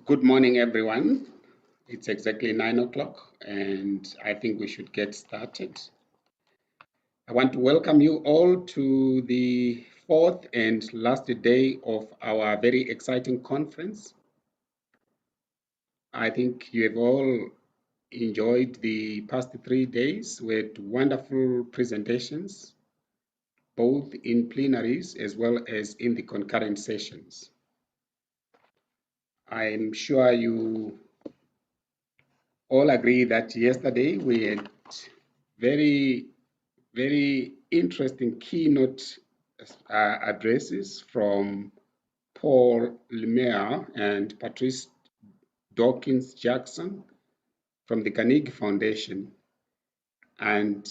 Good morning, everyone. It's exactly 9 o'clock, and I think we should get started. I want to welcome you all to the fourth and last day of our very exciting conference. I think you have all enjoyed the past 3 days with wonderful presentations, both in plenaries as well as in the concurrent sessions. I'm sure you all agree that yesterday we had very interesting keynote addresses from Paul Lemire and Patrice Dawkins Jackson from the Carnegie Foundation. And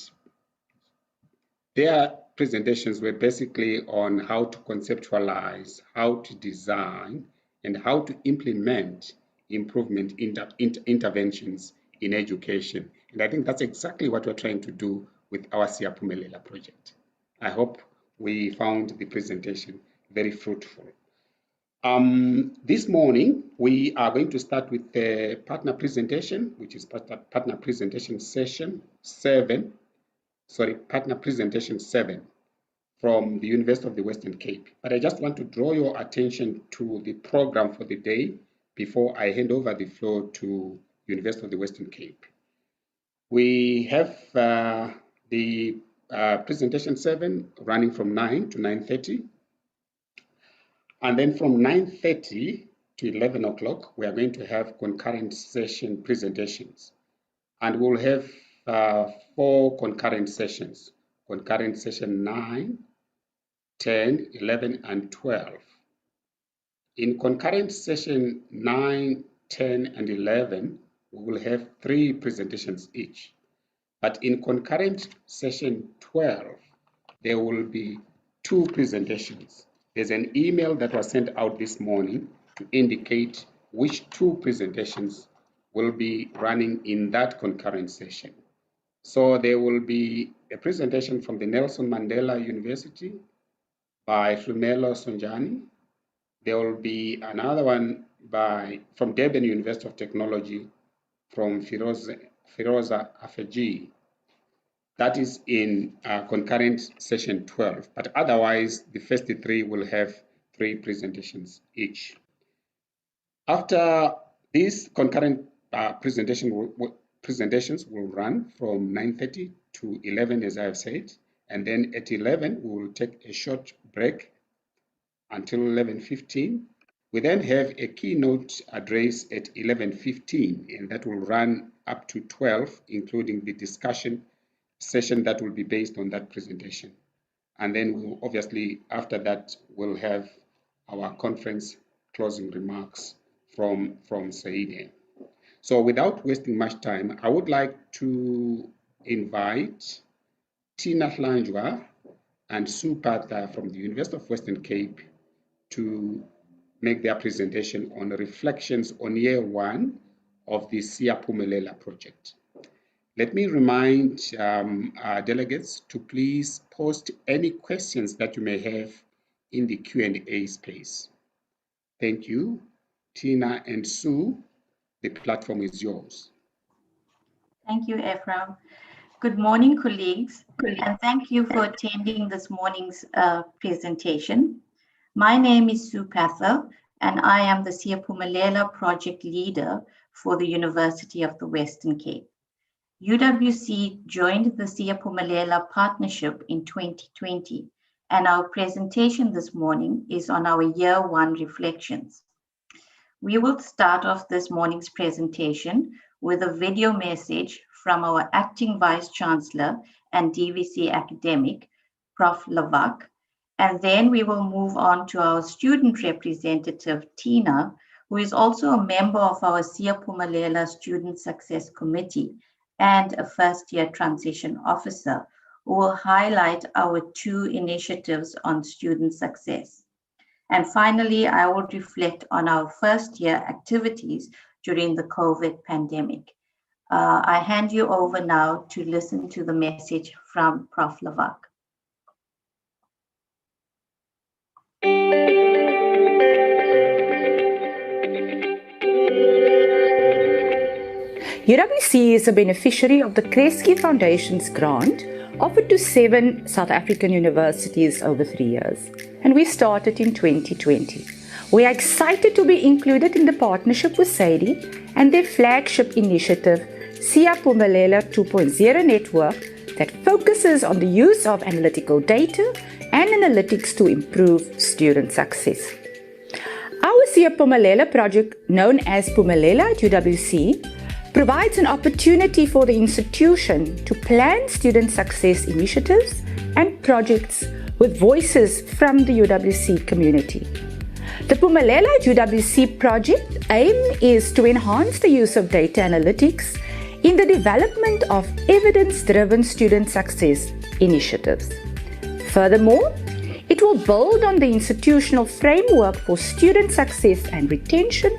their presentations were basically on how to conceptualize, how to design, and how to implement improvement interventions in education. And I think that's exactly what we're trying to do with our Siyaphumelela project. I hope we found the presentation very fruitful. This morning, we are going to start with the partner presentation, which is partner presentation session 7. Partner presentation 7 from the University of the Western Cape. But I just want to draw your attention to the program for the day before I hand over the floor to University of the Western Cape. We have the presentation 7 running from 9 to 9:30. And then from 9:30 to 11 o'clock, we are going to have concurrent session presentations. And we'll have 4 concurrent sessions, concurrent session 9, 10, 11, and 12. In concurrent session 9, 10, and 11, we will have 3 presentations each. But in concurrent session 12, there will be 2 presentations. There's an email that was sent out this morning to indicate which 2 presentations will be running in that concurrent session. So there will be a presentation from the Nelson Mandela University by Flumelo Sonjani. There will be another one from Durban University of Technology from Firoza Afeji. That is in concurrent session 12, but otherwise the first 3 will have 3 presentations each. After these concurrent presentations will run from 9:30 to 11, as I have said, and then at 11 we will take a short break until 11:15. We then have a keynote address at 11:15, and that will run up to 12, including the discussion session that will be based on that presentation. And then we'll obviously, after that, we'll have our conference closing remarks from Saide. So without wasting much time, I would like to invite Tina Hlanjwa and Subethra from the University of Western Cape to make their presentation on reflections on year 1 of the Siyaphumelela Project. Let me remind our delegates to please post any questions that you may have in the Q&A space. Thank you. Tina and Sue, the platform is yours. Thank you, Ephraim. Good morning, colleagues, and thank you for attending this morning's presentation. My name is Subethra, and I am the Siyaphumelela Project leader for the University of the Western Cape. UWC joined the Siyaphumelela partnership in 2020, and our presentation this morning is on our year 1 reflections. We will start off this morning's presentation with a video message from our acting Vice Chancellor and DVC academic, Prof. Lavak, and then we will move on to our student representative, Tina, who is also a member of our Siyaphumelela Student Success Committee and a first-year transition officer, who will highlight our 2 initiatives on student success. And finally, I will reflect on our first-year activities during the COVID pandemic. I hand you over now to listen to the message from Prof. Lavak. UWC is a beneficiary of the Kresge Foundation's grant offered to 7 South African universities over 3 years, and we started in 2020. We are excited to be included in the partnership with SAIDI and their flagship initiative, Siyaphumelela 2.0 network, that focuses on the use of analytical data and analytics to improve student success. Our Siyaphumelela project, known as Phumelela at UWC, provides an opportunity for the institution to plan student success initiatives and projects with voices from the UWC community. The Phumelela at UWC project aim is to enhance the use of data analytics in the development of evidence-driven student success initiatives. Furthermore, it will build on the institutional framework for student success and retention,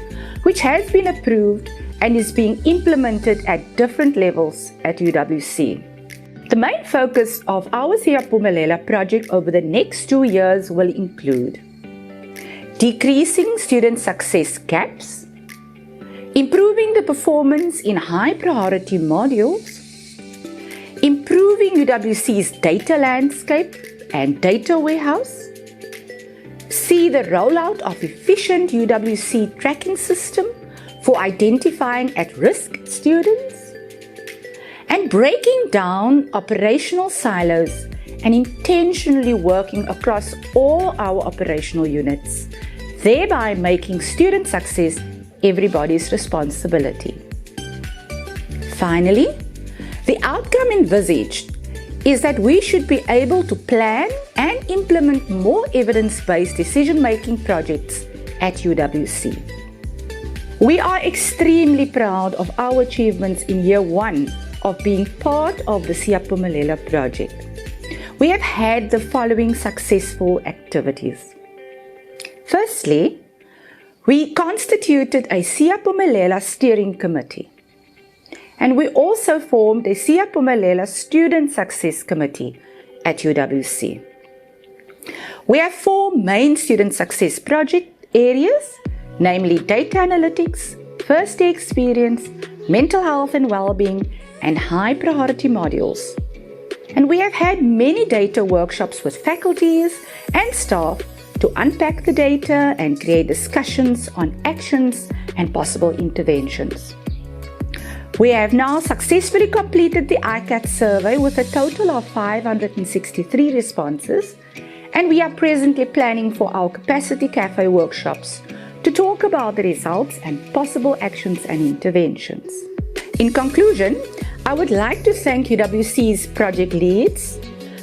which has been approved and is being implemented at different levels at UWC. The main focus of our Siyaphumelela project over the next 2 years will include decreasing student success gaps, improving the performance in high priority modules, improving UWC's data landscape and data warehouse, see the rollout of efficient UWC tracking system for identifying at-risk students, and breaking down operational silos and intentionally working across all our operational units, thereby making student success everybody's responsibility. Finally, the outcome envisaged is that we should be able to plan and implement more evidence-based decision-making projects at UWC. We are extremely proud of our achievements in year 1 of being part of the Siyaphumelela project. We have had the following successful activities. Firstly, we constituted a Siyaphumelela steering committee, and we also formed a Siyaphumelela student success committee at UWC. We have 4 main student success project areas, namely data analytics, first day experience, mental health and well-being, and high priority modules. And we have had many data workshops with faculties and staff to unpack the data and create discussions on actions and possible interventions. We have now successfully completed the ICAT survey with a total of 563 responses, and we are presently planning for our Capacity Cafe workshops to talk about the results and possible actions and interventions. In conclusion, I would like to thank UWC's project leads,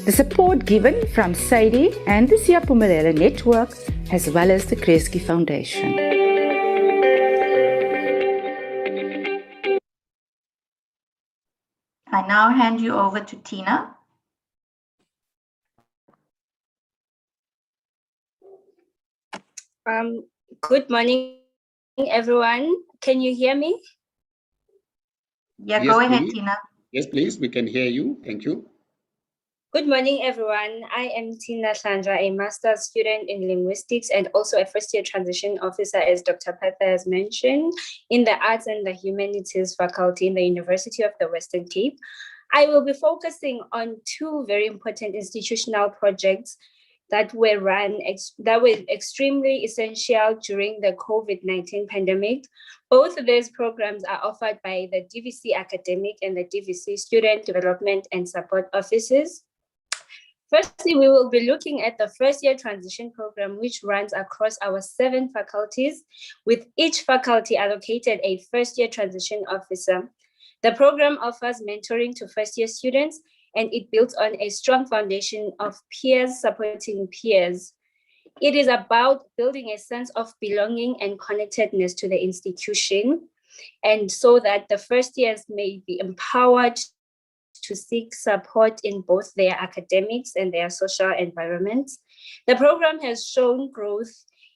the support given from SAIDI and the Siyaphumelela network, as well as the Kresge Foundation. I now hand you over to Tina. Good morning, everyone. Can you hear me? Yeah, Yes, go ahead, please. Tina. Yes, please, we can hear you. Thank you. Good morning, everyone. I am Tina Hlanjwa, a master's student in linguistics and also a first-year transition officer, as Dr. Patha has mentioned, in the Arts and the Humanities faculty in the University of the Western Cape. I will be focusing on 2 very important institutional projects that were extremely essential during the COVID-19 pandemic. Both of these programs are offered by the DVC Academic and the DVC Student Development and Support Offices. Firstly, we will be looking at the first-year transition program, which runs across our 7 faculties, with each faculty allocated a first-year transition officer. The program offers mentoring to first-year students, and it builds on a strong foundation of peers supporting peers. It is about building a sense of belonging and connectedness to the institution, and so that the first years may be empowered to seek support in both their academics and their social environments. The program has shown growth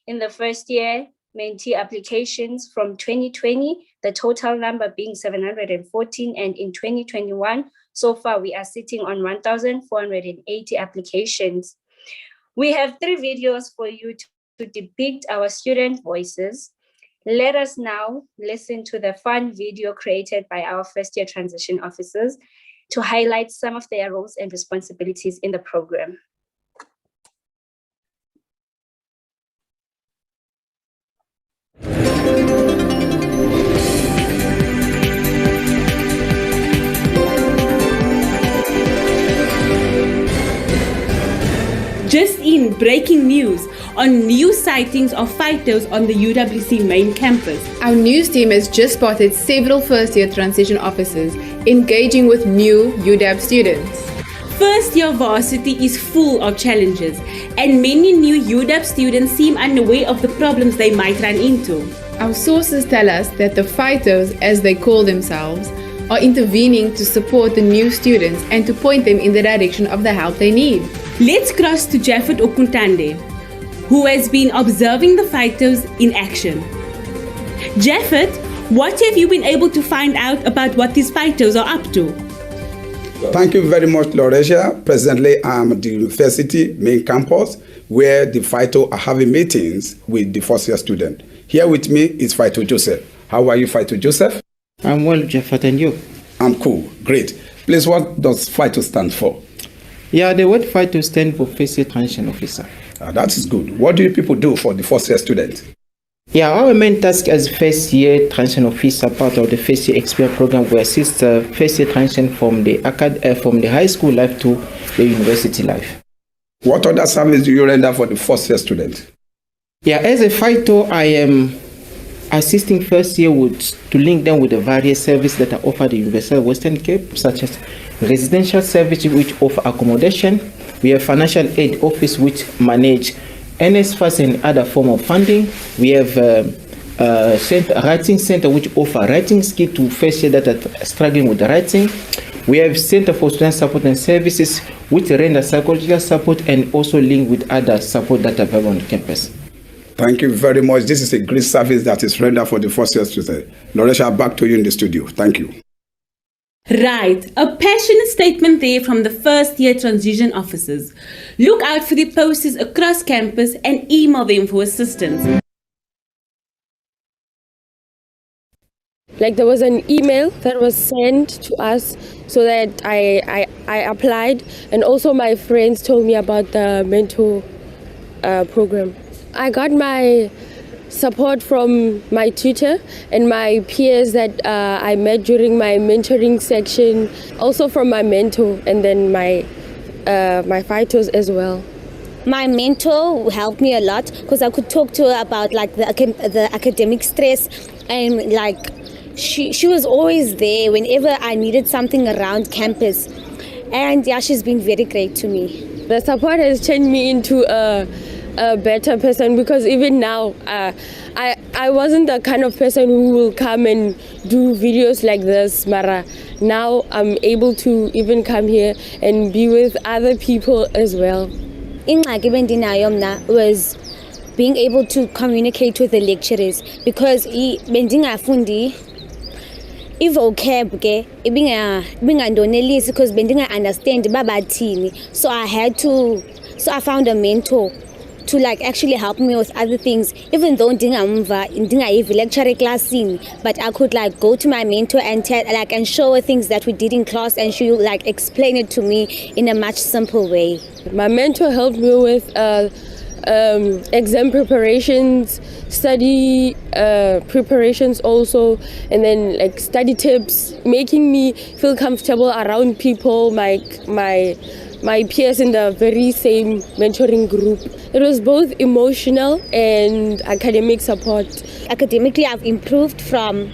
in the first year mentee applications from 2020, the total number being 714, and in 2021, so far we are sitting on 1,480 applications. We have 3 videos for you to depict our student voices. Let us now listen to the fun video created by our first-year transition officers to highlight some of their roles and responsibilities in the program. Just in breaking news on new sightings of fighters on the UWC main campus. Our news team has just spotted several first-year transition officers engaging with new UW students. First year varsity is full of challenges, and many new UW students seem unaware of the problems they might run into. Our sources tell us that the fighters, as they call themselves, are intervening to support the new students and to point them in the direction of the help they need. Let's cross to Jaffet Okuntande, who has been observing the fighters in action. Jaffet, what have you been able to find out about what these fighters are up to? Thank you very much, Loresia. Presently, I'm at the university main campus where the fighters are having meetings with the first year student. Here with me is Fighter Joseph. How are you, Fighter Joseph? I'm well, Jaffet, and you? I'm cool, great. Please, what does FITO stand for? Yeah, the word FITO stands for First Year Transition Officer. That is good. What do you people do for the first year student? Yeah, our main task as First Year Transition Officer, part of the First Year Experience Program, we assist First Year Transition from the high school life to the university life. What other service do you render for the first year student? Yeah, as a FITO, I am assisting first year to link them with the various services that are offered at the University of Western Cape, such as residential services which offer accommodation. We have financial aid office which manage NSFAS and other form of funding. We have writing center which offer writing skill to first year that are struggling with the writing. We have Center for Student Support and Services which render psychological support and also link with other support that are available on the campus. Thank you very much. This is a great service that is rendered for the first year student. Loresha, back to you in the studio. Thank you. Right, a passionate statement there from the first year transition officers. Look out for the posters across campus and email them for assistance. Like there was an email that was sent to us so that I applied, and also my friends told me about the mentor program. I got my support from my tutor and my peers that I met during my mentoring section, also from my mentor and then my fighters as well. My mentor helped me a lot because I could talk to her about like the academic stress, and like she was always there whenever I needed something around campus, and yeah, she's been very great to me. The support has changed me into a better person, because even now I wasn't the kind of person who will come and do videos like this, Mara. Now I'm able to even come here and be with other people as well. Ingxaki bendinayo mna was being able to communicate with the lecturers, because bendingafundi i-vocab ke ibingandonelisi because bendinga-understand babathini, so I found a mentor to like actually help me with other things, even though ndingayivi lecture classini, but I could like go to my mentor and tell and show her things that we did in class, and she would like explain it to me in a much simple way. My mentor helped me with exam preparations, study preparations also, and then like study tips, making me feel comfortable around people, my peers in the very same mentoring group. It was both emotional and academic support. Academically, I've improved from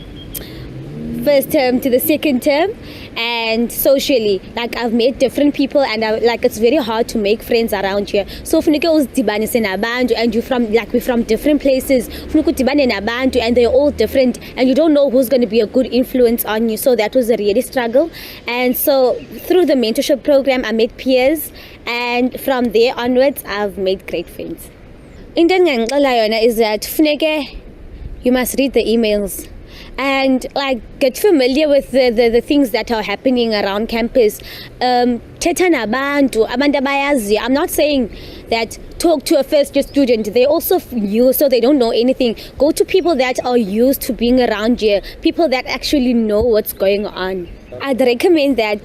first term to the second term, and socially, like I've met different people, and it's very hard to make friends around here. So funeke uzidibanise nabantu, and we're from different places. Funeke udibane nabantu, and they're all different, and you don't know who's going to be a good influence on you. So that was a really struggle. And so through the mentorship program, I met peers, and from there onwards, I've made great friends. Into endingangixela yona is that funeke you must read the emails and like get familiar with the things that are happening around campus. Thetha nabantu, abantu abayaziyo. I'm not saying that talk to a first year student. They're also new, so they don't know anything. Go to people that are used to being around here, people that actually know what's going on. I'd recommend that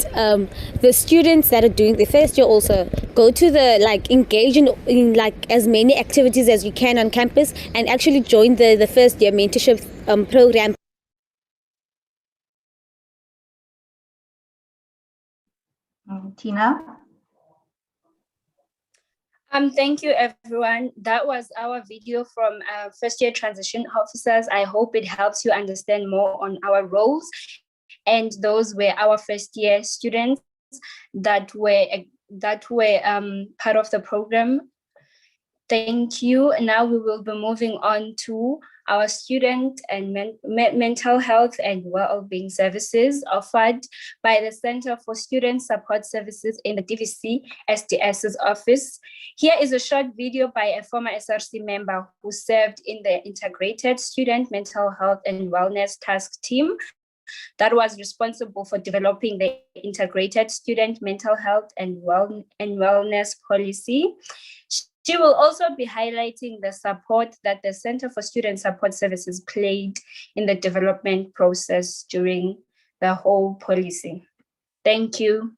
the students that are doing the first year also go to the engage in as many activities as you can on campus and actually join the first year mentorship program. Tina? Thank you, everyone. That was our video from first year transition officers. I hope it helps you understand more on our roles. And those were our first year students that were part of the program. Thank you. Now we will be moving on to our student and mental health and well-being services offered by the Center for Student Support Services in the DVC SDS's office. Here is a short video by a former SRC member who served in the Integrated Student Mental Health and Wellness Task Team that was responsible for developing the Integrated Student Mental Health and Wellness Policy. She will also be highlighting the support that the Center for Student Support Services played in the development process during the whole policy. Thank you.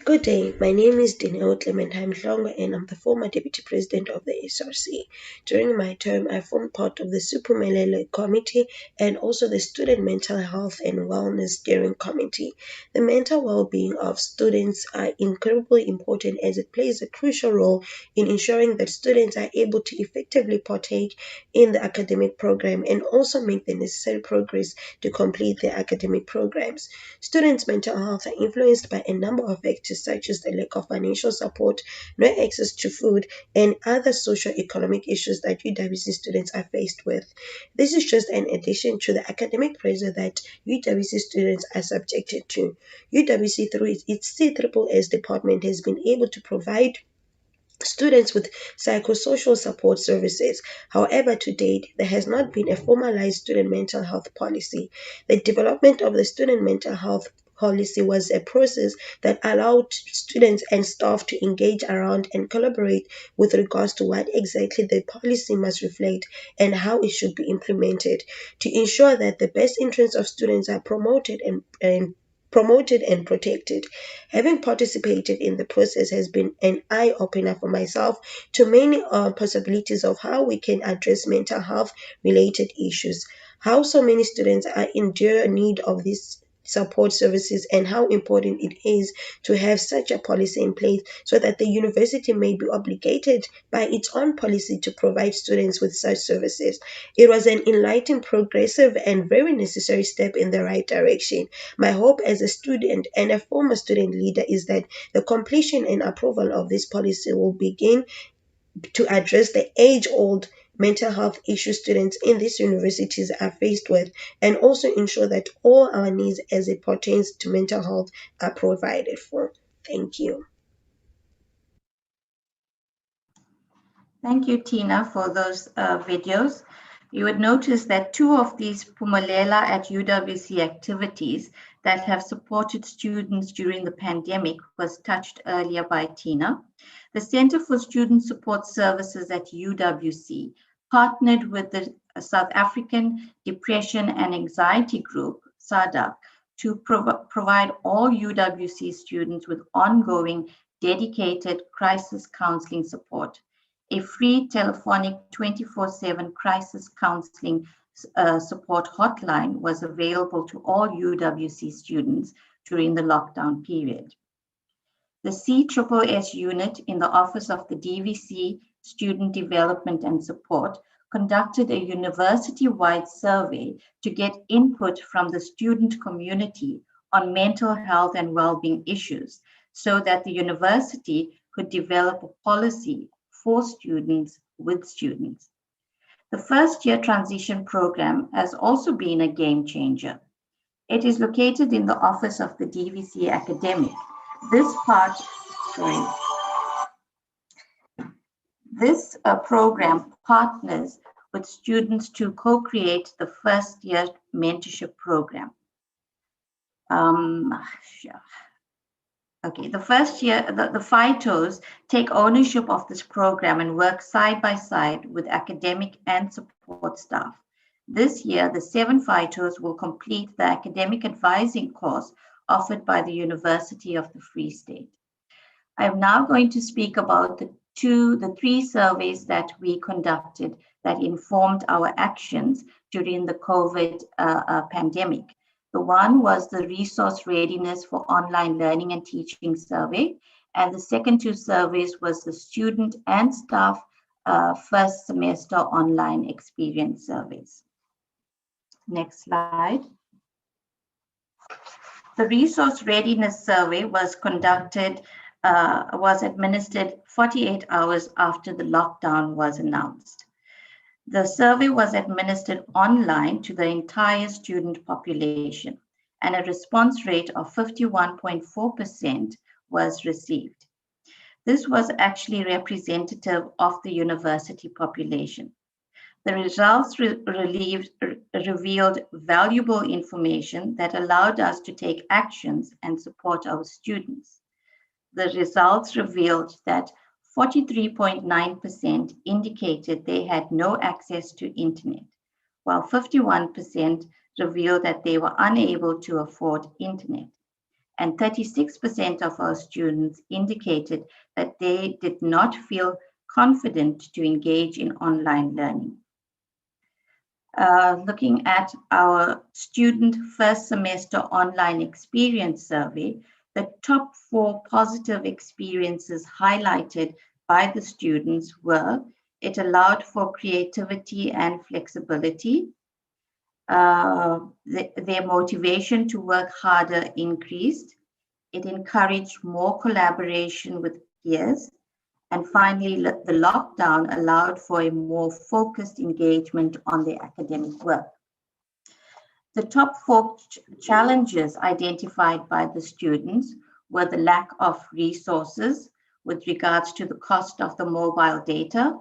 Good day, my name is Dineo Hlanjwa and I'm the former Deputy President of the SRC. During my term, I formed part of the Siyaphumelela Malela Committee and also the Student Mental Health and Wellness Steering Committee. The mental well-being of students are incredibly important as it plays a crucial role in ensuring that students are able to effectively partake in the academic program and also make the necessary progress to complete their academic programs. Students' mental health are influenced by a number of factors such as the lack of financial support, no access to food, and other socio-economic issues that UWC students are faced with. This is just an addition to the academic pressure that UWC students are subjected to. UWC, through its CSSS department, has been able to provide students with psychosocial support services. However, to date, there has not been a formalized student mental health policy. The development of the student mental health policy was a process that allowed students and staff to engage around and collaborate with regards to what exactly the policy must reflect and how it should be implemented to ensure that the best interests of students are promoted and protected. Having participated in the process has been an eye-opener for myself to many possibilities of how we can address mental health related issues, how so many students are in dire need of these support services, and how important it is to have such a policy in place so that the university may be obligated by its own policy to provide students with such services. It was an enlightening, progressive, and very necessary step in the right direction. My hope as a student and a former student leader is that the completion and approval of this policy will begin to address the age-old mental health issues students in these universities are faced with, and also ensure that all our needs as it pertains to mental health are provided for. Thank you. Thank you, Tina, for those videos. You would notice that two of these Phumelela at UWC activities that have supported students during the pandemic was touched earlier by Tina. The Center for Student Support Services at UWC partnered with the South African Depression and Anxiety Group, SADAG, to provide all UWC students with ongoing dedicated crisis counseling support. A free telephonic 24/7 crisis counseling support hotline was available to all UWC students during the lockdown period. The CSSS unit in the Office of the DVC Student Development and Support conducted a university-wide survey to get input from the student community on mental health and well-being issues so that the university could develop a policy for students with students. The first-year transition program has also been a game changer. It is located in the Office of the DVC Academic. This program partners with students to co-create the first-year mentorship program. Okay, the first year, the FITOs take ownership of this program and work side by side with academic and support staff. This year, the 7 FITOs will complete the academic advising course offered by the University of the Free State. I'm now going to speak about the 3 surveys that we conducted that informed our actions during the COVID pandemic. The one was the Resource Readiness for Online Learning and Teaching survey, and the second 2 surveys was the Student and Staff First Semester Online Experience surveys. Next slide. The Resource Readiness survey was administered 48 hours after the lockdown was announced. The survey was administered online to the entire student population, and a response rate of 51.4% was received. This was actually representative of the university population. The results revealed valuable information that allowed us to take actions and support our students. The results revealed that 43.9% indicated they had no access to internet, while 51% revealed that they were unable to afford internet. And 36% of our students indicated that they did not feel confident to engage in online learning. Looking at our student first semester online experience survey, the top 4 positive experiences highlighted by the students were: it allowed for creativity and flexibility, their motivation to work harder increased, it encouraged more collaboration with peers, and finally, the lockdown allowed for a more focused engagement on their academic work. The top 4 challenges identified by the students were the lack of resources with regards to the cost of the mobile data,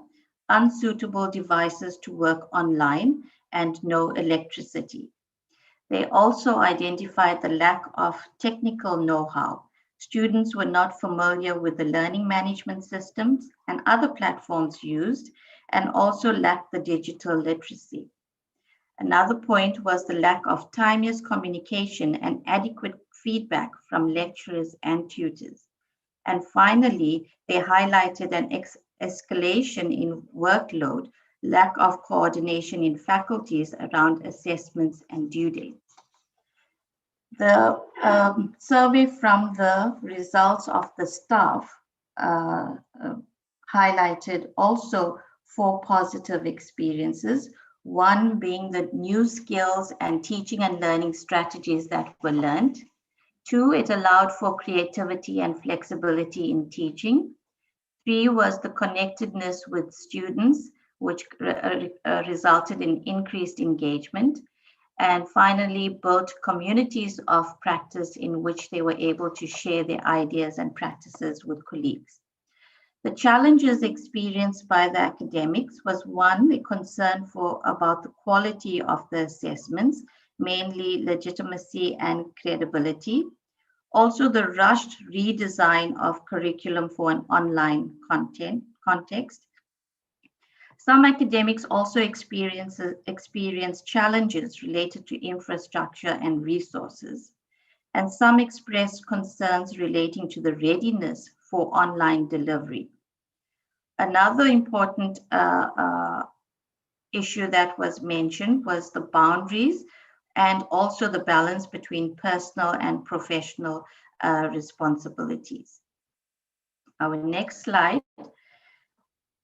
unsuitable devices to work online, and no electricity. They also identified the lack of technical know-how. Students were not familiar with the learning management systems and other platforms used, and also lacked the digital literacy. Another point was the lack of timeous communication and adequate feedback from lecturers and tutors. And finally, they highlighted an escalation in workload, lack of coordination in faculties around assessments and due dates. The survey from the results of the staff highlighted also 4 positive experiences, one being the new skills and teaching and learning strategies that were learned. 2, it allowed for creativity and flexibility in teaching. 3 was the connectedness with students, which resulted in increased engagement. And finally, built communities of practice in which they were able to share their ideas and practices with colleagues. The challenges experienced by the academics was, 1, a concern about the quality of the assessments, mainly legitimacy and credibility. Also, the rushed redesign of curriculum for an online context. Some academics also experience challenges related to infrastructure and resources, and some expressed concerns relating to the readiness for online delivery. Another important issue that was mentioned was the boundaries and also the balance between personal and professional responsibilities. Our next slide.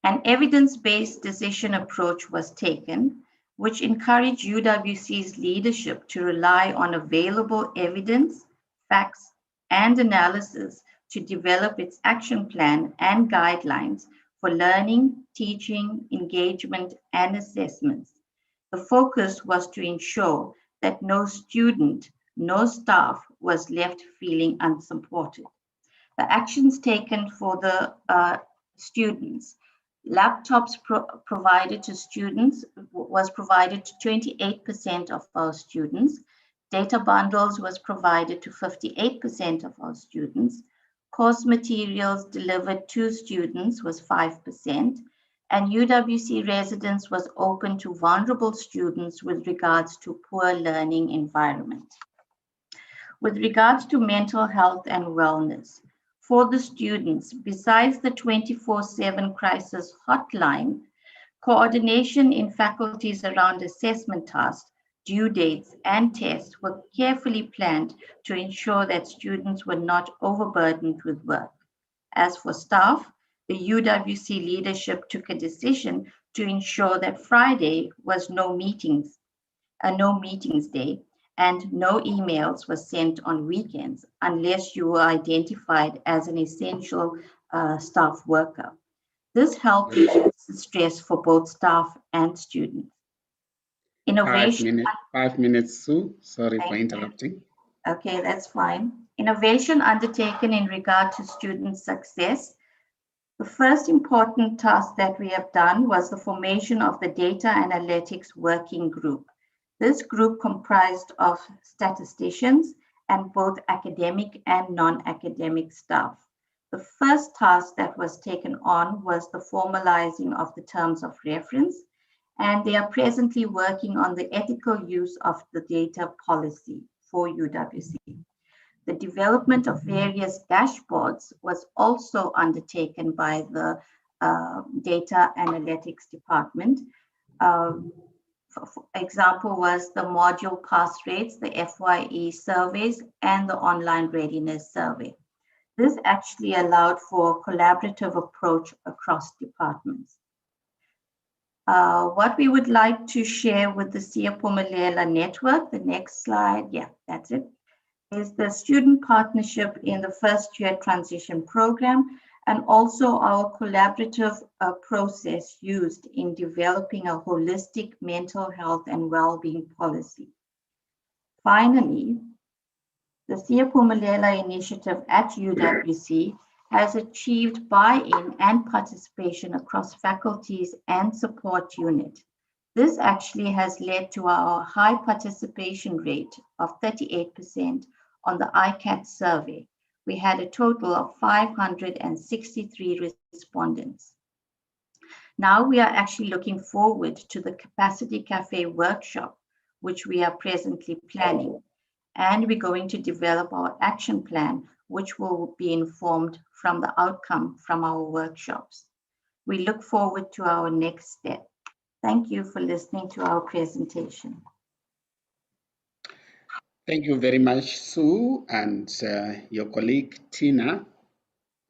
An evidence-based decision approach was taken, which encouraged UWC's leadership to rely on available evidence, facts, and analysis to develop its action plan and guidelines for learning, teaching, engagement, and assessments. The focus was to ensure that no student, no staff was left feeling unsupported. The actions taken for the students: laptops provided to students was provided to 28% of our students. Data bundles was provided to 58% of our students. Course materials delivered to students was 5%, and UWC residence was open to vulnerable students with regards to poor learning environment. With regards to mental health and wellness, for the students, besides the 24/7 crisis hotline, coordination in faculties around assessment tasks, due dates, and tests were carefully planned to ensure that students were not overburdened with work. As for staff, the UWC leadership took a decision to ensure that Friday was no meetings day, and no emails were sent on weekends unless you were identified as an essential staff worker. This helped reduce the stress for both staff and students. Innovation. 5 minutes, Sue. Sorry for interrupting. Okay, that's fine. Innovation undertaken in regard to student success. The first important task that we have done was the formation of the Data Analytics Working Group. This group comprised of statisticians and both academic and non-academic staff. The first task that was taken on was the formalizing of the terms of reference, and they are presently working on the ethical use of the data policy for UWC. The development of various dashboards was also undertaken by the Data Analytics Department. For example was the module pass rates, the FYE surveys, and the online readiness survey. This actually allowed for a collaborative approach across departments. What we would like to share with the Theopo Malela network, the next slide, yeah, that's it, is the student partnership in the first year transition program, and also our collaborative process used in developing a holistic mental health and well-being policy. Finally, the Theopo Malela initiative at UWC has achieved buy-in and participation across faculties and support unit. This actually has led to our high participation rate of 38% on the ICAT survey. We had a total of 563 respondents. Now we are actually looking forward to the Capacity Cafe workshop, which we are presently planning. And we're going to develop our action plan, which will be informed from the outcome from our workshops. We look forward to our next step. Thank you for listening to our presentation. Thank you very much, Sue, and your colleague, Tina.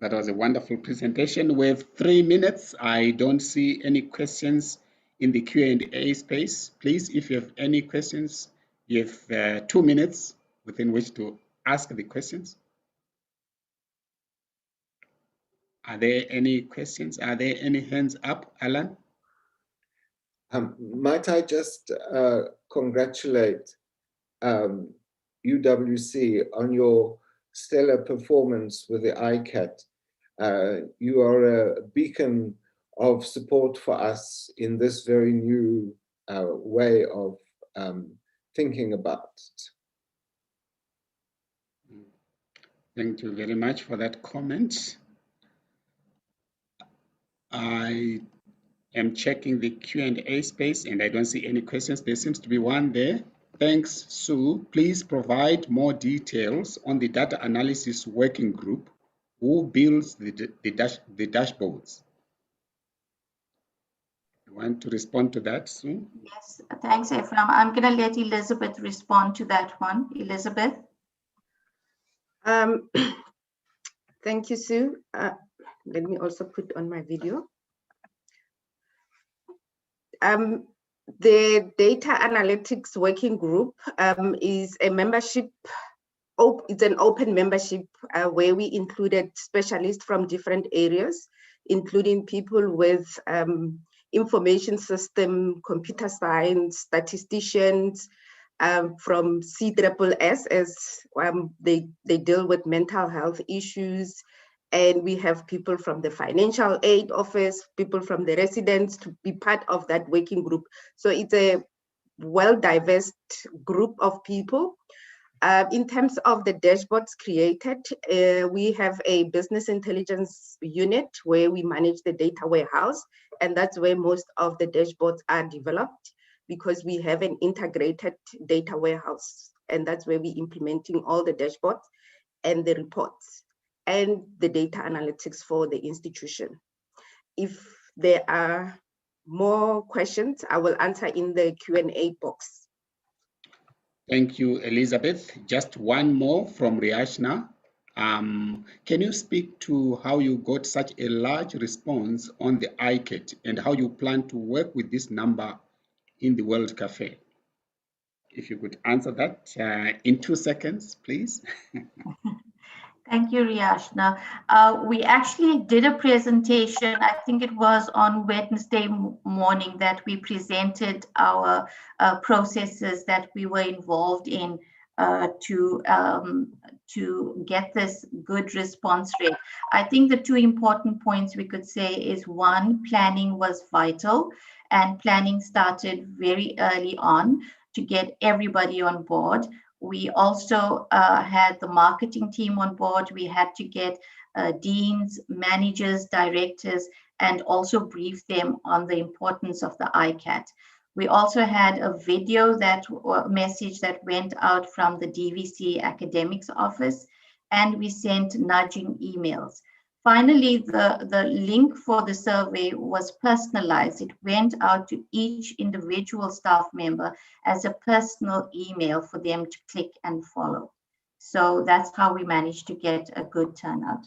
That was a wonderful presentation. We have 3 minutes. I don't see any questions in the Q&A space. Please, if you have any questions, you have 2 minutes within which to ask the questions. Are there any questions? Are there any hands up, Alan? Might I just congratulate UWC on your stellar performance with the ICAT. You are a beacon of support for us in this very new way of thinking about it. Thank you very much for that comment. I am checking the Q&A space and I don't see any questions. There seems to be one there. Thanks, Sue. Please provide more details on the data analysis working group. Who builds the dashboards? You want to respond to that, Sue? Yes, thanks, Ephraim. I'm going to let Elizabeth respond to that one. Elizabeth? Thank you, Sue. Let me also put on my video. The Data Analytics Working Group is a membership. It's an open membership where we included specialists from different areas, including people with information system, computer science, statisticians, from CSSS as they deal with mental health issues. And we have people from the financial aid office, people from the residents to be part of that working group. So it's a well-diverse group of people. In terms of the dashboards created, we have a business intelligence unit where we manage the data warehouse, and that's where most of the dashboards are developed, because we have an integrated data warehouse, and that's where we're implementing all the dashboards and the reports and the data analytics for the institution. If there are more questions, I will answer in the Q&A box. Thank you, Elizabeth. Just one more from Riashna. Can you speak to how you got such a large response on the ICAT and how you plan to work with this number in the World Cafe? If you could answer that in 2 seconds, please. Thank you, Riashna. We actually did a presentation, I think it was on Wednesday morning, that we presented our processes that we were involved in to get this good response rate. I think the 2 important points we could say is, one, planning was vital, and planning started very early on to get everybody on board. We also had the marketing team on board. We had to get deans, managers, directors, and also brief them on the importance of the ICAT. We also had a video message that went out from the DVC academics office, and we sent nudging emails. Finally, the link for the survey was personalized. It went out to each individual staff member as a personal email for them to click and follow. So that's how we managed to get a good turnout.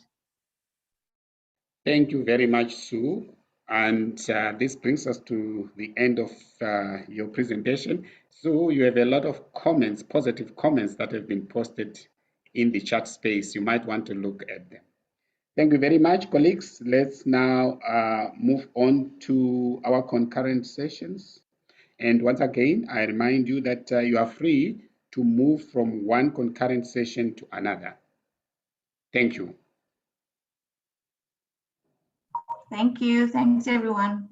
Thank you very much, Sue. And this brings us to the end of your presentation. So you have a lot of comments, positive comments that have been posted in the chat space. You might want to look at them. Thank you very much, colleagues. Let's now move on to our concurrent sessions. And once again, I remind you that you are free to move from one concurrent session to another. Thank you. Thank you. Thanks, everyone.